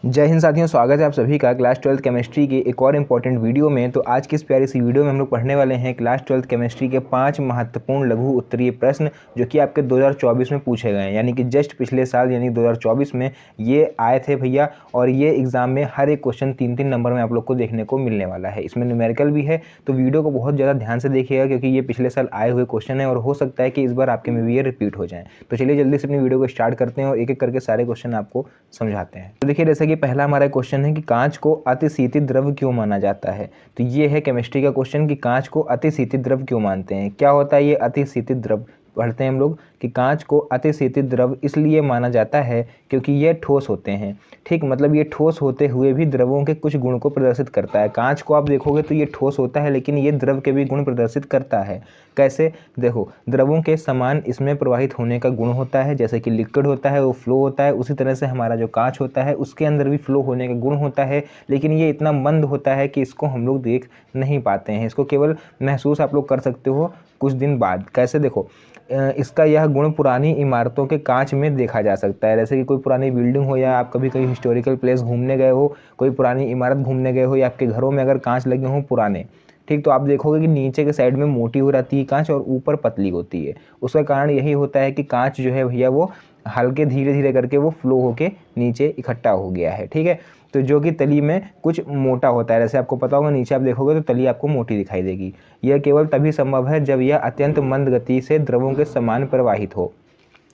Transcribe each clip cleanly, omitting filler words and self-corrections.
जय हिंद साथियों, स्वागत है आप सभी का क्लास 12th केमिस्ट्री के एक और इम्पॉर्टेंट वीडियो में। तो आज की इस प्यारी सी वीडियो में हम लोग पढ़ने वाले हैं क्लास 12th केमिस्ट्री के 5 महत्वपूर्ण लघु उत्तरीय प्रश्न जो कि आपके 2024 में पूछे गए हैं, यानी कि जस्ट पिछले साल यानी 2024 में ये आए थे भैया। और ये एग्जाम में हर एक क्वेश्चन 3-3 नंबर में आप लोग को देखने को मिलने वाला है। इसमें न्यूमेरिकल भी है, तो वीडियो को बहुत ज़्यादा ध्यान से देखिएगा क्योंकि ये पिछले साल आए हुए क्वेश्चन है और हो सकता है कि इस बार आपके में भी ये रिपीट हो जाए। तो चलिए जल्दी से अपनी वीडियो को स्टार्ट करते हैं और एक एक करके सारे क्वेश्चन आपको समझाते हैं। तो देखिए, जैसे कि पहला हमारा क्वेश्चन है कि कांच को अतिशीतित द्रव क्यों माना जाता है। तो ये है केमिस्ट्री का क्वेश्चन कि कांच को अतिशीतित द्रव क्यों मानते हैं। क्या होता है ये अतिशीतित द्रव, पढ़ते हैं हम लोग कि कांच को अतिशीतित द्रव इसलिए माना जाता है क्योंकि ये ठोस होते हैं। ठीक, मतलब ये ठोस होते हुए भी द्रवों के कुछ गुण को प्रदर्शित करता है। कांच को आप देखोगे तो ये ठोस होता है लेकिन ये द्रव के भी गुण प्रदर्शित करता है। कैसे, देखो, द्रवों के समान इसमें प्रवाहित होने का गुण होता है, जैसे कि लिक्विड होता है वो फ्लो होता है, उसी तरह से हमारा जो कांच होता है उसके अंदर भी फ्लो होने का गुण होता है। लेकिन ये इतना मंद होता है कि इसको हम लोग देख नहीं पाते हैं, इसको केवल महसूस आप लोग कर सकते हो कुछ दिन बाद। कैसे, देखो, इसका यह गुण पुरानी इमारतों के कांच में देखा जा सकता है। जैसे कि कोई पुरानी बिल्डिंग हो या आप कभी कहीं हिस्टोरिकल प्लेस घूमने गए हो, कोई पुरानी इमारत घूमने गए हो या आपके घरों में अगर कांच लगे हों पुराने, ठीक, तो आप देखोगे कि नीचे के साइड में मोटी हो रहती है कांच और ऊपर पतली होती है। उसका कारण यही होता है कि कांच जो है भैया वो हल्के धीरे धीरे करके वो फ्लो होके नीचे इकट्ठा हो गया है। ठीक है, तो जो कि तली में कुछ मोटा होता है। जैसे आपको पता होगा नीचे आप देखोगे तो तली आपको मोटी दिखाई देगी। यह केवल तभी संभव है जब यह अत्यंत मंद गति से द्रवों के समान प्रवाहित हो।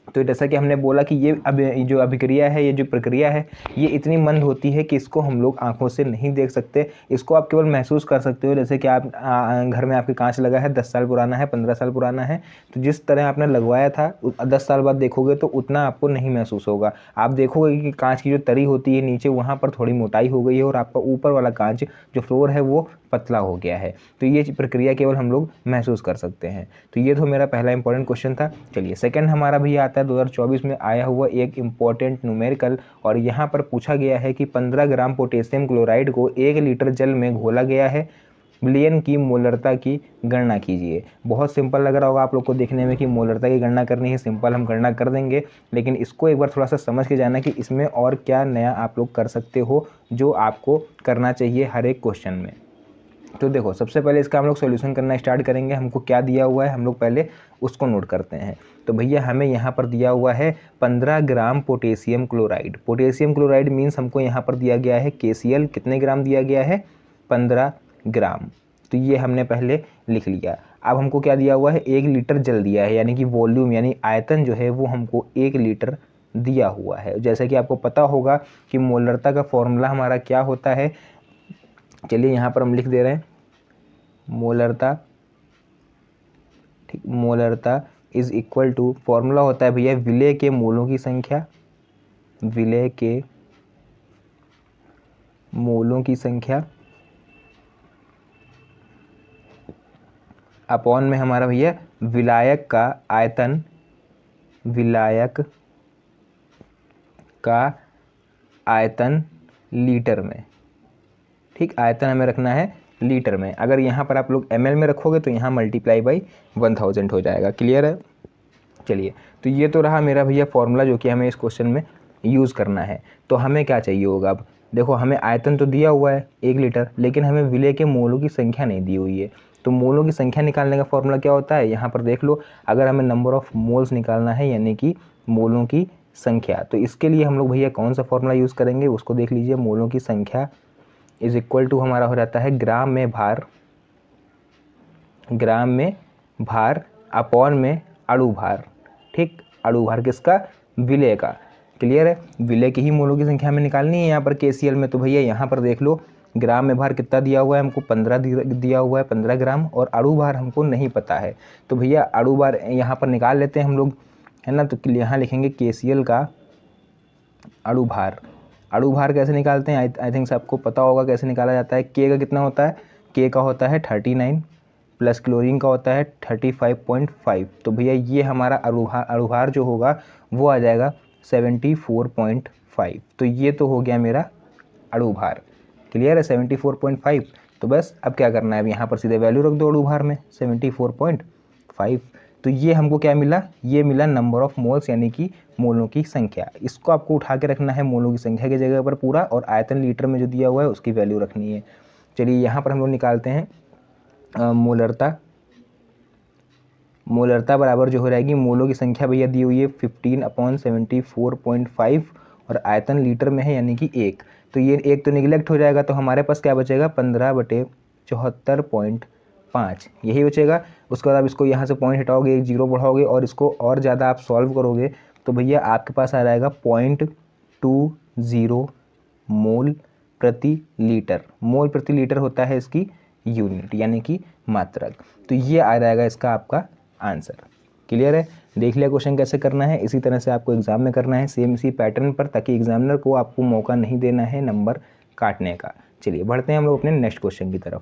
तो जैसा कि हमने बोला कि ये जो अभिक्रिया है, ये जो प्रक्रिया है, ये इतनी मंद होती है कि इसको हम लोग आंखों से नहीं देख सकते। इसको आप केवल महसूस कर सकते हो। जैसे कि आप घर में आपके कांच लगा है, 10 साल पुराना है, 15 साल पुराना है, तो जिस तरह आपने लगवाया था 10 साल बाद देखोगे तो उतना आपको नहीं महसूस होगा। आप देखोगे कि कांच की जो तरी होती है नीचे वहाँ पर थोड़ी मोटाई हो गई है और आपका ऊपर वाला कांच जो फ्लोर है वो पतला हो गया है। तो ये प्रक्रिया केवल हम लोग महसूस कर सकते हैं। तो ये तो मेरा पहला इंपॉर्टेंट क्वेश्चन था। चलिए, सेकंड हमारा भी आता है 2024 में आया हुआ एक इम्पॉर्टेंट न्यूमेरिकल, और यहाँ पर पूछा गया है कि 15 ग्राम पोटेशियम क्लोराइड को 1 लीटर जल में घोला गया है, विलयन की मोलरता की गणना कीजिए। बहुत सिंपल लग रहा होगा आप लोग को देखने में कि मोलरता की गणना करनी है, सिंपल हम गणना कर देंगे। लेकिन इसको एक बार थोड़ा सा समझ के जाना कि इसमें और क्या नया आप लोग कर सकते हो जो आपको करना चाहिए हर एक क्वेश्चन में। तो देखो, सबसे पहले इसका हम लोग सॉल्यूशन करना स्टार्ट करेंगे। हमको क्या दिया हुआ है हम लोग पहले उसको नोट करते हैं। तो भैया हमें यहाँ पर दिया हुआ है 15 gram potassium chloride. Potassium chloride means हमको यहाँ पर दिया गया है KCl, कितने ग्राम दिया गया है, 15 ग्राम। तो ये हमने पहले लिख लिया। अब हमको क्या दिया हुआ है, 1 लीटर जल दिया है, यानी कि वॉल्यूम यानी आयतन जो है वो हमको 1 लीटर दिया हुआ है। जैसे कि आपको पता होगा कि मोलरता का फॉर्मूला हमारा क्या होता है। चलिए यहाँ पर हम लिख दे रहे हैं मोलरता। ठीक, मोलरता इज इक्वल टू, फॉर्मूला होता है भैया विलय के मोलों की संख्या, विलय के मोलों की संख्या अपॉन में हमारा भैया विलायक का आयतन, विलायक का आयतन लीटर में। ठीक, आयतन हमें रखना है लीटर में। अगर यहाँ पर आप लोग ml में रखोगे तो यहाँ मल्टीप्लाई बाई 1000 हो जाएगा। क्लियर है। चलिए, तो ये तो रहा मेरा भैया फॉर्मूला जो कि हमें इस क्वेश्चन में यूज़ करना है। तो हमें क्या चाहिए होगा, अब देखो हमें आयतन तो दिया हुआ है 1 लीटर, लेकिन हमें विलय के मोलों की संख्या नहीं दी हुई है। तो मोलों की संख्या निकालने का फॉर्मूला क्या होता है, यहाँ पर देख लो। अगर हमें नंबर ऑफ मोल्स निकालना है यानी कि मोलों की संख्या, तो इसके लिए हम लोग भैया कौन सा फॉर्मूला यूज़ करेंगे उसको देख लीजिए। मोलों की संख्या इज इक्वल टू हमारा हो जाता है ग्राम में भार, ग्राम में भार अपॉन में अणु भार। ठीक, अणु भार किसका, विलय का। क्लियर है, विलय की ही मोलों की संख्या हमें निकालनी है यहाँ पर KCl में। तो भैया यहाँ पर देख लो ग्राम में भार कितना दिया हुआ है हमको, 15 दिया हुआ है, 15 ग्राम, और अणु भार हमको नहीं पता है। तो भैया अणु भार यहाँ पर निकाल लेते हैं हम लोग, है ना। तो यहाँ लिखेंगे KCl का अणु भार। अणु भार कैसे निकालते हैं, आई थिंक आपको पता होगा कैसे निकाला जाता है। K का कितना होता है, K का होता है 39 प्लस क्लोरीन का होता है 35.5। तो भैया ये हमारा अणु भार जो होगा वो आ जाएगा 74.5। तो ये तो हो गया मेरा अणु भार। क्लियर है, 74.5। तो बस अब क्या करना है, अब यहाँ पर सीधे वैल्यू रख दो अणु भार में 74.5। तो ये हमको क्या मिला, ये मिला नंबर ऑफ मोल्स यानी कि मोलों की संख्या। इसको आपको उठा के रखना है मोलों की संख्या की जगह पर पूरा, और आयतन लीटर में जो दिया हुआ है उसकी वैल्यू रखनी है। चलिए यहाँ पर हम लोग निकालते हैं मोलरता। मोलरता बराबर जो हो जाएगी, मोलों की संख्या भैया दी हुई है 15/74.5 और आयतन लीटर में है यानी कि 1। तो ये 1 तो निगलेक्ट हो जाएगा, तो हमारे पास क्या बचेगा 15/74.5 यही बचेगा। उसके बाद आप इसको यहाँ से पॉइंट हटाओगे, एक जीरो बढ़ाओगे और इसको और ज़्यादा आप सॉल्व करोगे तो भैया आपके पास आ जाएगा 0.20 मोल प्रति लीटर। मोल प्रति लीटर होता है इसकी यूनिट यानी कि मात्रक। तो ये आ जाएगा इसका आपका आंसर। क्लियर है? देख लिया क्वेश्चन कैसे करना है। इसी तरह से आपको एग्जाम में करना है सेम इसी पैटर्न पर, ताकि एग्जामिनर को आपको मौका नहीं देना है नंबर काटने का। चलिए बढ़ते हैं हम लोग अपने नेक्स्ट क्वेश्चन की तरफ।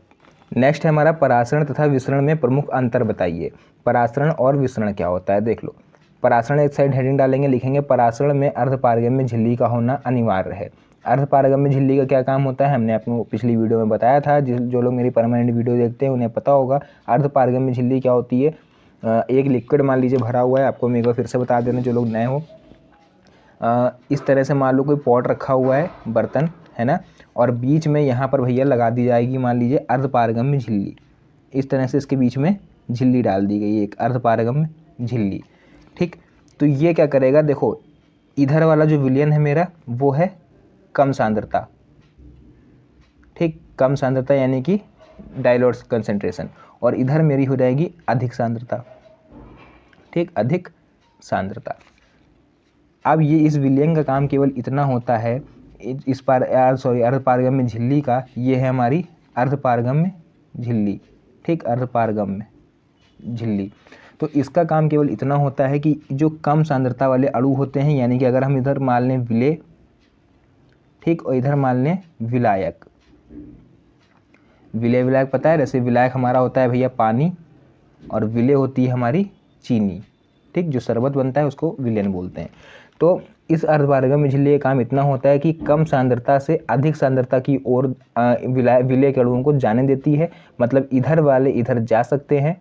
नेक्स्ट है हमारा परासरण तथा विसरण में प्रमुख अंतर बताइए। परासरण और विसरण क्या होता है देख लो। परासरण एक साइड हेडिंग डालेंगे, लिखेंगे परासरण में अर्धपारगम्य झिल्ली का होना अनिवार्य है। अर्धपारगम्य झिल्ली का क्या काम होता है हमने आपको पिछली वीडियो में बताया था। जो लोग मेरी परमानेंट वीडियो देखते हैं उन्हें पता होगा अर्धपारगम्य झिल्ली क्या होती है। एक लिक्विड मान लीजिए भरा हुआ है, आपको मैं एक बार फिर से बता देना जो लोग नए हो। इस तरह से मान लो कोई पॉट रखा हुआ है, बर्तन है ना, और बीच में यहाँ पर भैया लगा दी जाएगी मान लीजिए अर्धपारगम्य झिल्ली। इस तरह से इसके बीच में झिल्ली डाल दी गई, एक अर्धपारगम्य झिल्ली। ठीक, तो ये क्या करेगा देखो, इधर वाला जो विलयन है मेरा वो है कम सांद्रता। ठीक, कम सांद्रता यानी कि डाइल्यूट कंसंट्रेशन, और इधर मेरी हो जाएगी अधिक सांद्रता। ठीक, अधिक सांद्रता। अब ये इस विलयन का काम केवल इतना होता है, अर्धपारगम्य झिल्ली का, ये है हमारी अर्धपारगम्य झिल्ली। ठीक, अर्धपारगम्य झिल्ली। तो इसका काम केवल इतना होता है कि जो कम सांद्रता वाले अणु होते हैं, यानी कि अगर हम इधर मान लें विलेय, ठीक, और इधर मान लें विलायक। विलेय विलायक पता है, जैसे विलायक हमारा होता है भैया पानी और विलेय होती है हमारी चीनी। ठीक, जो शरबत बनता है उसको विलयन बोलते हैं। तो इस अर्धपारगम्य झिल्ली का काम इतना होता है कि कम सांद्रता से अधिक सांद्रता की ओर विलेय के अणुओं को जाने देती है। मतलब इधर वाले इधर जा सकते हैं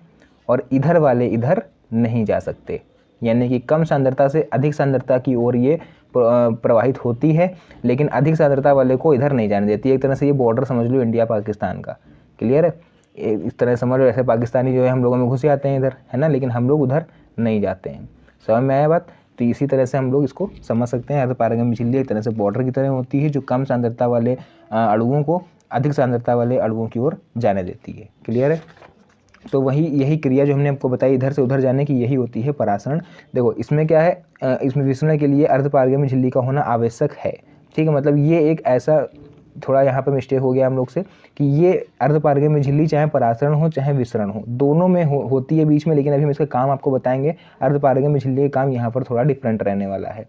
और इधर वाले इधर नहीं जा सकते, यानी कि कम सांद्रता से अधिक सांद्रता की ओर ये प्रवाहित होती है, लेकिन अधिक सांद्रता वाले को इधर नहीं जाने देती। एक तरह से ये बॉर्डर समझ लो इंडिया पाकिस्तान का। क्लियर है? इस तरह समझ लो, ऐसे पाकिस्तानी जो है हम लोगों में घुस जाते हैं इधर, है ना, लेकिन हम लोग उधर नहीं जाते हैं। समझ में आया बात? तो इसी तरह से हम लोग इसको समझ सकते हैं। अर्धपारगम्य झिल्ली एक तरह से बॉर्डर की तरह होती है, जो कम सांद्रता वाले अणुओं को अधिक सांद्रता वाले अणुओं की ओर जाने देती है। क्लियर है? तो यही क्रिया जो हमने आपको बताई इधर से उधर जाने की, यही होती है परासरण। देखो इसमें क्या है, इसमें विसरण के लिए अर्धपारगम्य झिल्ली का होना आवश्यक है। ठीक है, मतलब ये एक ऐसा, थोड़ा यहाँ पे मिस्टेक हो गया हम लोग से, कि ये अर्धपारगम्य झिल्ली चाहे परासरण हो चाहे विसरण हो, दोनों में होती है बीच में, लेकिन अभी हम इसका काम आपको बताएंगे। अर्धपारगम्य झिल्ली का काम यहाँ पर थोड़ा डिफरेंट रहने वाला है।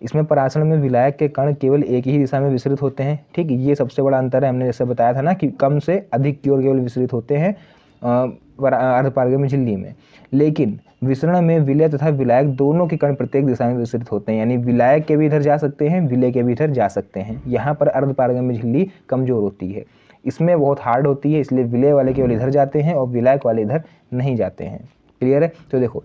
इसमें परासरण में विलायक के कण केवल एक ही दिशा में विसरित होते हैं। ठीक, ये सबसे बड़ा अंतर है। हमने जैसे बताया था ना कि कम से अधिक की ओर केवल विसरित होते हैं अर्धपारगम्य झिल्ली में, लेकिन विसरण में विलेय तथा विलायक दोनों के कण प्रत्येक दिशा में विसरित होते हैं, यानी विलायक के भी इधर जा सकते हैं, विलेय के भी इधर जा सकते हैं। यहाँ पर अर्धपारगम्य झिल्ली कमजोर होती है, इसमें बहुत हार्ड होती है, इसलिए विलेय वाले केवल इधर जाते हैं और विलायक वाले इधर नहीं जाते हैं। क्लियर है? तो देखो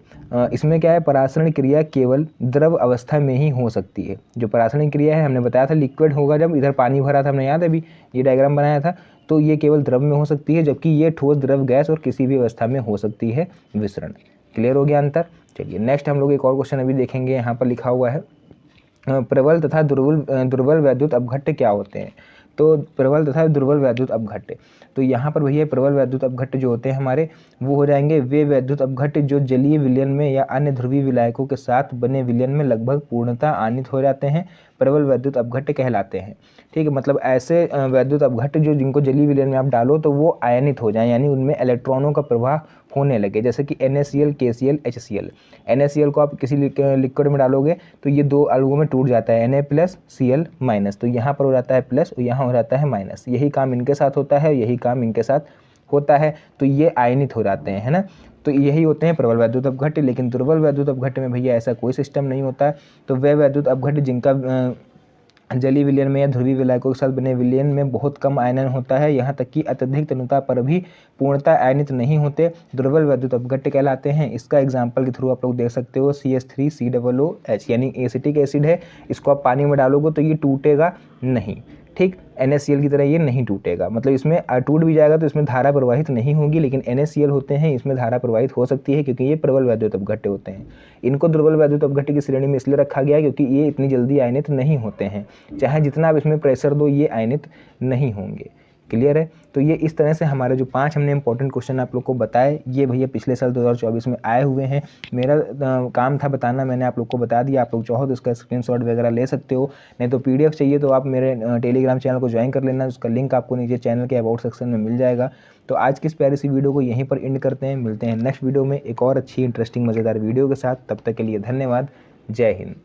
इसमें क्या है, परासरण क्रिया केवल द्रव अवस्था में ही हो सकती है। जो परासरण क्रिया है हमने बताया था लिक्विड होगा, जब इधर पानी भरा था, हमने याद है अभी ये डायग्राम बनाया था, तो ये केवल द्रव में हो सकती है, जबकि ये ठोस, द्रव, गैस और किसी भी अवस्था में हो सकती है विसरण। क्लियर हो गया अंतर? चलिए नेक्स्ट हम लोग एक और क्वेश्चन अभी देखेंगे। यहाँ पर लिखा हुआ है प्रबल तथा दुर्बल वैद्युत अपघट्य क्या होते हैं। तो प्रबल तथा दुर्बल वैद्युत अपघट्य, तो यहाँ पर भैया प्रबल वैद्युत अपघट्य जो होते हैं हमारे, वो हो जाएंगे वे वैद्युत अपघट्य जो जलीय विलयन में या अन्य ध्रुवीय विलायकों के साथ बने विलयन में लगभग पूर्णतः आयनित हो जाते हैं, प्रबल वैद्युत अपघट्य कहलाते हैं। ठीक है, मतलब ऐसे वैद्युत अपघट्य जो जिनको जलीय विलयन में आप डालो तो वो आयनित हो जाए, यानी उनमें इलेक्ट्रॉनों का प्रवाह होने लगे, जैसे कि NaCl, KCl, HCl। NaCl को आप किसी लिक्विड में डालोगे तो ये दो अणुओं में टूट जाता है, Na+Cl-, तो यहाँ पर हो जाता है प्लस और यहाँ हो जाता है माइनस। यही काम इनके साथ होता है, यही काम इनके साथ होता है, तो ये आयनित हो जाते हैं, है ना। तो यही होते हैं प्रबल वैद्युत अपघट्य। लेकिन दुर्बल वैद्युत अपघट्य में भैया ऐसा कोई सिस्टम नहीं होता है। तो वे वैद्युत अपघट्य जिनका जलीय विलयन में या ध्रुवीय विलायकों के साथ बने विलयन में बहुत कम आयनन होता है, यहाँ तक कि अत्यधिक तन्यता पर भी पूर्णतः आयनित नहीं होते, दुर्बल वैद्युत अपघट्य कहलाते हैं। इसका एग्जाम्पल के थ्रू आप लोग देख सकते हो CH3COOH यानी एसिटिक एसिड है, इसको आप पानी में डालोगे तो ये टूटेगा नहीं, ठीक। NaCl की तरह ये नहीं टूटेगा, मतलब इसमें टूट भी जाएगा तो इसमें धारा प्रवाहित नहीं होगी, लेकिन NaCl होते हैं इसमें धारा प्रवाहित हो सकती है क्योंकि ये प्रबल वैद्युत अपघट्य होते हैं। इनको दुर्बल वैद्युत अपघट्य की श्रेणी में इसलिए रखा गया है क्योंकि ये इतनी जल्दी आयनित नहीं होते हैं, चाहे जितना आप इसमें प्रेशर दो ये आयनित नहीं होंगे। क्लियर है। तो ये इस तरह से हमारे जो 5 हमने इंपॉर्टेंट क्वेश्चन आप लोग को बताए, ये भैया पिछले साल 2024 में आए हुए हैं। मेरा काम था बताना, मैंने आप लोग को बता दिया। आप लोग चाहो तो इसका स्क्रीनशॉट वगैरह ले सकते हो, नहीं तो PDF चाहिए तो आप मेरे टेलीग्राम चैनल को ज्वाइन कर लेना, उसका लिंक आपको नीचे चैनल के अबाउट सेक्शन में मिल जाएगा। तो आज की इस प्यारी सी वीडियो को यहीं पर एंड करते हैं, मिलते हैं नेक्स्ट वीडियो में एक और अच्छी इंटरेस्टिंग मज़ेदार वीडियो के साथ। तब तक के लिए धन्यवाद। जय हिंद।